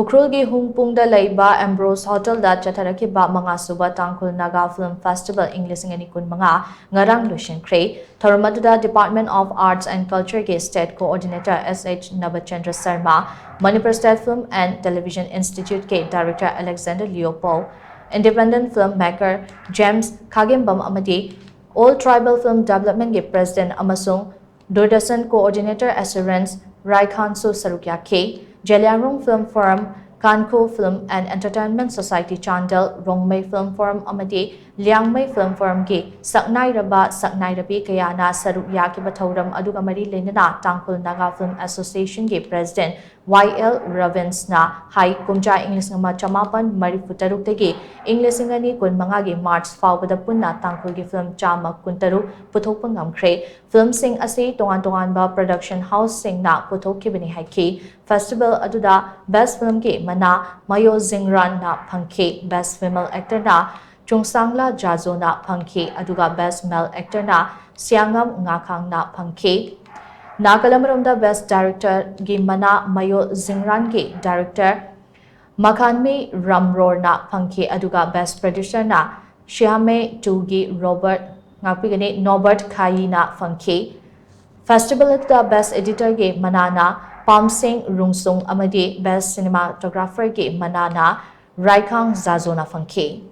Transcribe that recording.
Ukhrul gi Hungpung da leiba Ambrose Hotel da chatharakhiba mga Suba Tangkhul Naga Film Festival English mga Ngarang Loisinkhre Tharmadda Department of Arts and Culture ge State Coordinator SH Nabachandra Sarma Manipur State Film and Television Institute ke Director Alexander Leopold Independent Filmmaker James Kagembam Amadi All Tribal Film Development ge President Amasung Doordarshan Coordinator Assurance Raikhansu Sarukya K Jeliangrong Film Forum, Kanko Film and Entertainment Society Chandel, Rongmei Film Forum Amadi, Liangmei Film Forum Gi, Saknai Rabi Kayana Saruk Yaki Batauram Adugamari Lenina, Tangkhul Naga Film Association Gi President YL Ravinsna, Hai Kumja English Nama Chamapan, Marifutaru Tegi, English Ingani Kun Mangagi March Fawada Punna, Tangkhul Gi Film Chama Kuntaru, Putopangam Kre, Film Sing Asi, Tongan Ba Production House Sing Na, Putokibini Haki, Festival Aduda, Best Film Ki Mana, Mayo Zingran Na Panke, Best Female Actor Na, Chungsangla Jazo Na Panke, Aduga Best Male Actor Na, Siangam Ngakang Na Panke, Nagalamrumda Best Director Gi Mana, Mayo Zingran Ki Director, Makanmi Ramror Na Panke, Aduga Best Producer Na, Shiame Tugi Robert Ngapigani Norbert Kayi Na Panke, Festival Aduda Best Editor Gi Manana, Pam Singh Rungsung Amadi Best Cinematographer Ge Manana Raikang Zazona Funke.